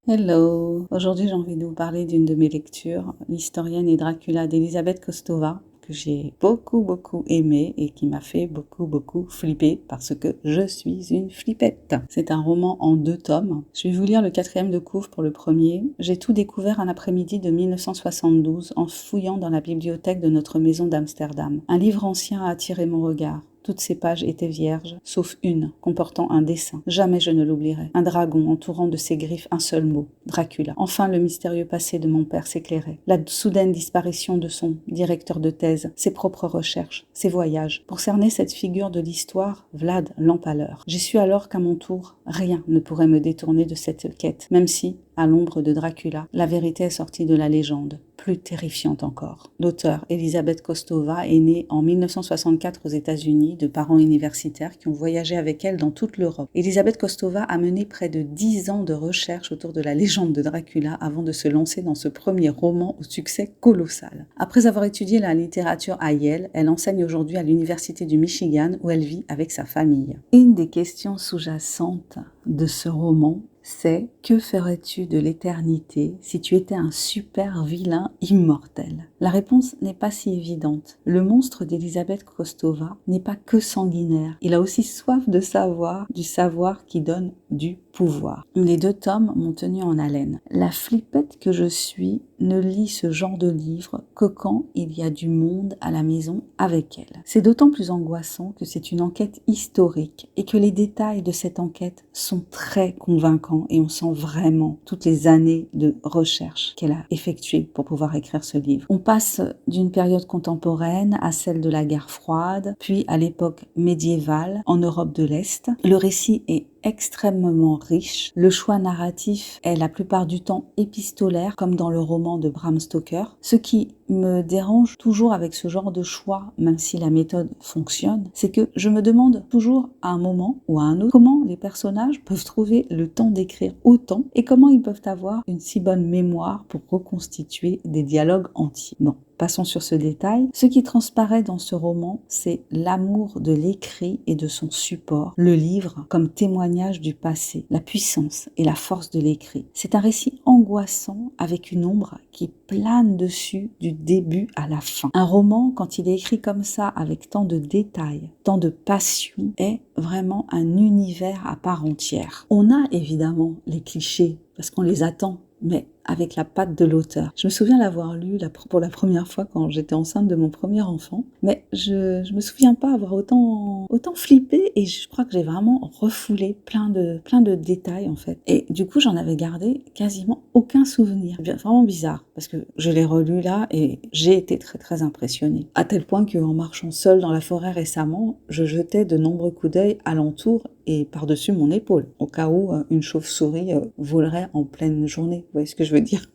Hello! Aujourd'hui, j'ai envie de vous parler d'une de mes lectures, L'historienne et Dracula d'Elisabeth Kostova, que j'ai beaucoup aimé et qui m'a fait beaucoup flipper parce que je suis une flippette. C'est un roman en 2 tomes. Je vais vous lire le 4e de couve pour le premier. J'ai tout découvert un après-midi de 1972 en fouillant dans la bibliothèque de notre maison d'Amsterdam. Un livre ancien a attiré mon regard. Toutes ces pages étaient vierges, sauf une, comportant un dessin. Jamais je ne l'oublierai. Un dragon entourant de ses griffes un seul mot, Dracula. Enfin, le mystérieux passé de mon père s'éclairait. La soudaine disparition de son directeur de thèse, ses propres recherches, ses voyages. Pour cerner cette figure de l'histoire, Vlad l'Empaleur. J'ai su alors qu'à mon tour, rien ne pourrait me détourner de cette quête, même si, à l'ombre de Dracula, la vérité est sortie de la légende, plus terrifiante encore. L'auteure Elisabeth Kostova est née en 1964 aux États-Unis de parents universitaires qui ont voyagé avec elle dans toute l'Europe. Elisabeth Kostova a mené près de 10 ans de recherche autour de la légende de Dracula avant de se lancer dans ce premier roman au succès colossal. Après avoir étudié la littérature à Yale, elle enseigne aujourd'hui à l'Université du Michigan où elle vit avec sa famille. Une des questions sous-jacentes de ce roman, c'est « Que ferais-tu de l'éternité si tu étais un super vilain immortel ?» La réponse n'est pas si évidente. Le monstre d'Elisabeth Kostova n'est pas que sanguinaire. Il a aussi soif de savoir, du savoir qui donne du pouvoir. Les 2 tomes m'ont tenu en haleine. La flippette que je suis ne lit ce genre de livre que quand il y a du monde à la maison avec elle. C'est d'autant plus angoissant que c'est une enquête historique et que les détails de cette enquête sont très convaincants et on sent vraiment toutes les années de recherche qu'elle a effectuées pour pouvoir écrire ce livre. On passe d'une période contemporaine à celle de la guerre froide, puis à l'époque médiévale en Europe de l'Est. Le récit est extrêmement riche. Le choix narratif est la plupart du temps épistolaire, comme dans le roman de Bram Stoker. Ce qui me dérange toujours avec ce genre de choix, même si la méthode fonctionne, c'est que je me demande toujours à un moment ou à un autre comment les personnages peuvent trouver le temps d'écrire autant et comment ils peuvent avoir une si bonne mémoire pour reconstituer des dialogues entiers. Bon, passons sur ce détail. Ce qui transparaît dans ce roman, c'est l'amour de l'écrit et de son support, le livre comme témoignage du passé, la puissance et la force de l'écrit. C'est un récit angoissant avec une ombre qui plane dessus du début à la fin. Un roman, quand il est écrit comme ça, avec tant de détails, tant de passion, est vraiment un univers à part entière. On a évidemment les clichés, parce qu'on les attend, mais avec la patte de l'auteur. Je me souviens l'avoir lu pour la première fois quand j'étais enceinte de mon premier enfant, mais je me souviens pas avoir autant flippé et je crois que j'ai vraiment refoulé plein de détails en fait. Et du coup, j'en avais gardé quasiment aucun souvenir. Vraiment bizarre parce que je l'ai relu là et j'ai été très impressionnée. À tel point qu'en marchant seule dans la forêt récemment, je jetais de nombreux coups d'œil alentour et par-dessus mon épaule, au cas où une chauve-souris volerait en pleine journée. Vous voyez ce que je veux dire?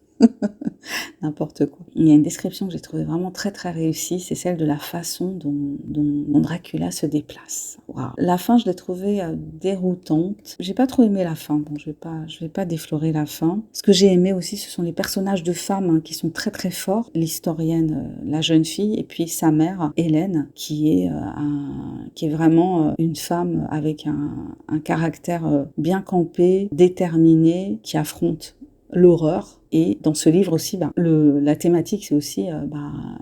N'importe quoi. Il y a une description que j'ai trouvée vraiment très réussie, c'est celle de la façon dont Dracula se déplace. Wow. La fin, je l'ai trouvée déroutante. J'ai pas trop aimé la fin. Bon, je vais pas déflorer la fin. Ce que j'ai aimé aussi, ce sont les personnages de femmes qui sont très forts. L'historienne, la jeune fille, et puis sa mère, Hélène, qui est vraiment une femme avec un caractère bien campé, déterminé, qui affronte l'horreur. Et dans ce livre aussi, la thématique, c'est aussi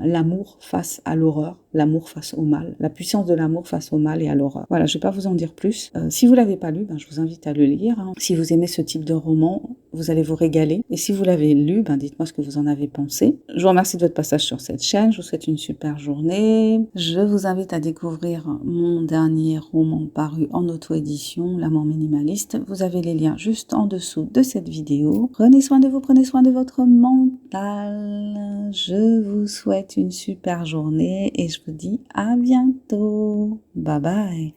l'amour face à l'horreur, l'amour face au mal, la puissance de l'amour face au mal et à l'horreur. Voilà, je vais pas vous en dire plus. Si vous l'avez pas lu, je vous invite à le lire. Hein. Si vous aimez ce type de roman, vous allez vous régaler. Et si vous l'avez lu, dites-moi ce que vous en avez pensé. Je vous remercie de votre passage sur cette chaîne. Je vous souhaite une super journée. Je vous invite à découvrir mon dernier roman paru en auto-édition, L'amant minimaliste. Vous avez les liens juste en dessous de cette vidéo. Prenez soin de vous, prenez soin de votre mental. Je vous souhaite une super journée et je vous dis à bientôt. Bye bye.